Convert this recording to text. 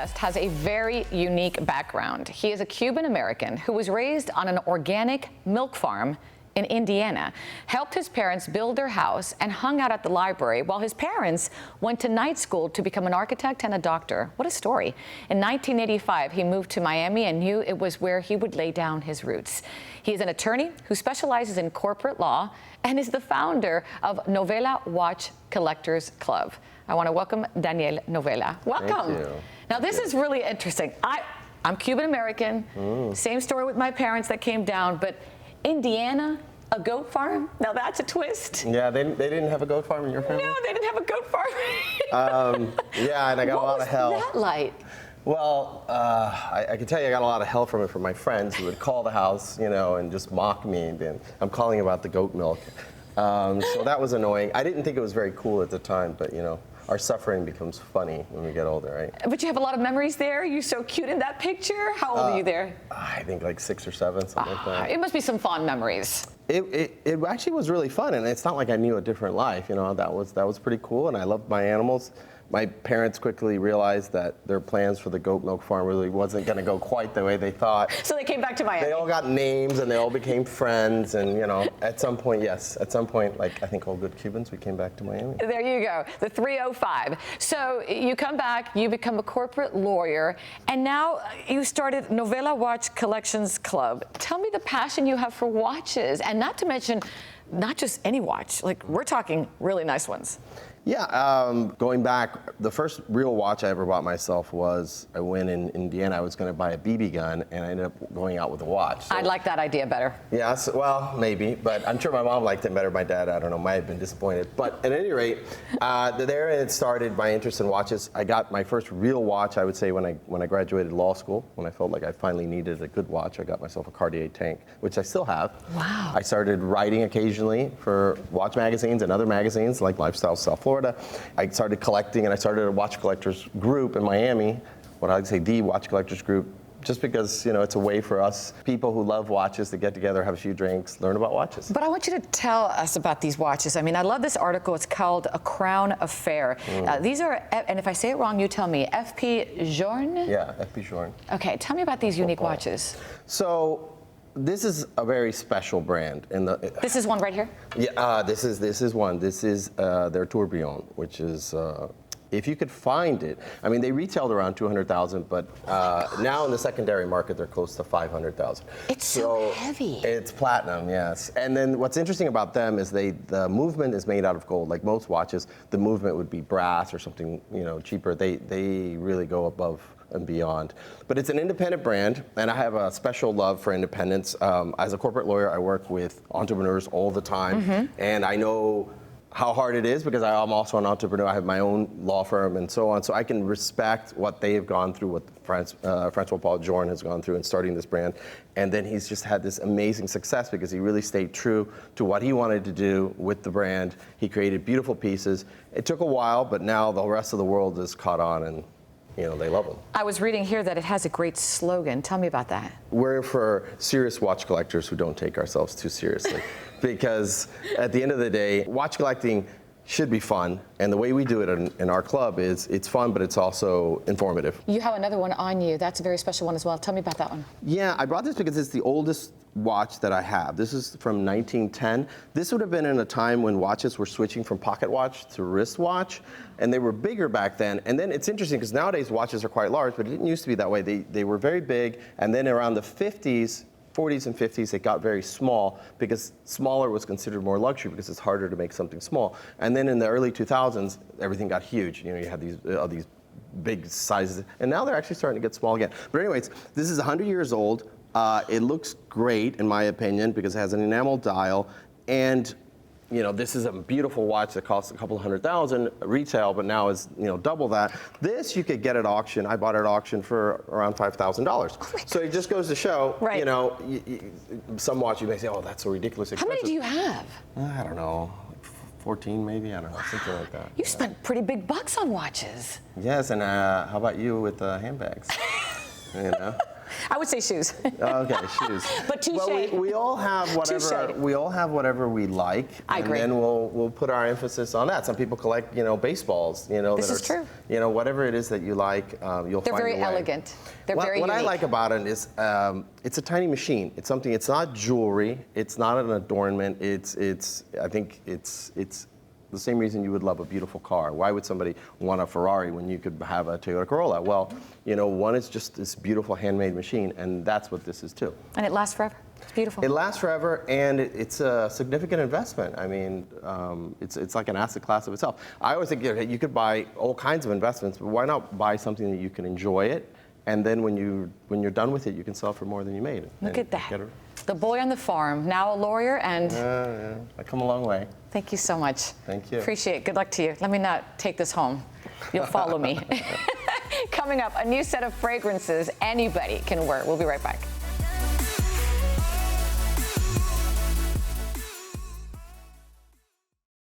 guest has a very unique background. He is a Cuban American who was raised on an organic milk farm in Indiana, helped his parents build their house, and hung out at the library while his parents went to night school to become an architect and a doctor. What a story. In 1985, he moved to Miami and knew it was where he would lay down his roots. He is an attorney who specializes in corporate law and is the founder of NovelaWatch Collectors Club. I want to welcome Daniel Novela. Welcome. Thank you. Now, this is really interesting. I'm Cuban American, same story with my parents that came down, but Indiana, a goat farm? Now that's a twist. Yeah, they didn't have a goat farm in your family? No, they didn't have a goat farm. Yeah, and I got a lot of hell. What was that like? Well, I can tell you I got a lot of hell from it from my friends who would call the house, you know, and just mock me. And I'm calling about the goat milk. So that was annoying. I didn't think it was very cool at the time, but, you know, our suffering becomes funny when we get older, right? But you have a lot of memories there. You're so cute in that picture. How old are you there? I think like 6 or 7, something like that. It must be some fond memories. It actually was really fun, and it's not like I knew a different life. You know, that was pretty cool, and I loved my animals. My parents quickly realized that their plans for the goat milk farm really wasn't going to go quite the way they thought. So they came back to Miami. They all got names, and they all became friends, and, you know, at some point, yes, at some point, like I think all good Cubans, we came back to Miami. There you go, the 305. So you come back, you become a corporate lawyer, and now you started NovelaWatch Collectors Club. Tell me the passion you have for watches, and not to mention, not just any watch, like we're talking really nice ones. Yeah, going back, the first real watch I ever bought myself was I went in Indiana. I was going to buy a BB gun, and I ended up going out with a watch. So, I'd like that idea better. yes, well, maybe, but I'm sure my mom liked it better. My dad, I don't know, might have been disappointed. But at any rate, there it started my interest in watches. I got my first real watch, I would say, when I graduated law school. When I felt like I finally needed a good watch, I got myself a Cartier Tank, which I still have. Wow. I started writing occasionally for watch magazines and other magazines like Lifestyles+TV. I started collecting, and I started a watch collectors group in Miami, what I would say the watch collectors group, just because, you know, it's a way for us people who love watches to get together, have a few drinks, learn about watches. But I want you to tell us about these watches. I mean, I love this article. It's called A Crown Affair. These are, and if I say it wrong, you tell me, FP Journe? Yeah, FP Journe. Okay, tell me about these unique watches. So, this is a very special brand. This is one right here? Yeah, this is one. This is their Tourbillon, which is, if you could find it, I mean, they retailed around 200,000, but now in the secondary market, they're close to 500,000. It's so heavy. It's platinum, yes. And then what's interesting about them is the movement is made out of gold. Like most watches, the movement would be brass or something, you know, cheaper. They really go above and beyond. But it's an independent brand, and I have a special love for independence. As a corporate lawyer, I work with entrepreneurs all the time, and I know how hard it is because I'm also an entrepreneur. I have my own law firm and so on, so I can respect what they have gone through, what Francois Paul Journe has gone through in starting this brand. And then he's just had this amazing success because he really stayed true to what he wanted to do with the brand. He created beautiful pieces. It took a while, but now the rest of the world has caught on, and you know, they love them. I was reading here that it has a great slogan. Tell me about that. We're for serious watch collectors who don't take ourselves too seriously. Because at the end of the day, watch collecting should be fun. And the way we do it in our club is it's fun, but it's also informative. You have another one on you. That's a very special one as well. Tell me about that one. Yeah, I brought this because it's the oldest watch that I have. This is from 1910. This would have been in a time when watches were switching from pocket watch to wristwatch, and they were bigger back then. And then it's interesting because nowadays watches are quite large, but it didn't used to be that way. They were very big, and then around the 40s and 50s, it got very small because smaller was considered more luxury because it's harder to make something small. And then in the early 2000s, everything got huge. You know, you had these big sizes, and now they're actually starting to get small again. But anyways, this is 100 years old. It looks great, in my opinion, because it has an enamel dial, and you know, this is a beautiful watch that costs a couple $100,000 retail, but now is, you know, double that. This you could get at auction. I bought it at auction for around $5,000. Oh, so it just goes to show, right. You know, some watch you may say, oh, that's so ridiculously expensive. How many do you have? I don't know, 14 maybe, I don't know, something like that. You spent pretty big bucks on watches. Yes, and how about you with handbags? You know? I would say shoes. Okay, shoes. But touche. Well, we all have whatever Touche. we all have whatever we like, I agree. and then we'll put our emphasis on that. Some people collect, baseballs, This that is true. Whatever it is that you like, you'll They're find very a way. elegant. They're What very I unique. like about it is it's a tiny machine. It's something. It's not jewelry. It's not an adornment. I think it's the same reason you would love a beautiful car. Why would somebody want a Ferrari when you could have a Toyota Corolla? Well, one is just this beautiful handmade machine, and that's what this is too. And it lasts forever. It's beautiful. It lasts forever, and it's a significant investment. I mean, it's like an asset class of itself. I always think you could buy all kinds of investments, but why not buy something that you can enjoy it, and then when you're done with it, you can sell it for more than you made. Look at that. The boy on the farm, now a lawyer, and Yeah, I come a long way. thank you so much. Thank you. Appreciate it. Good luck to you. Let me not take this home. You'll follow me. Coming up, a new set of fragrances anybody can wear. We'll be right back.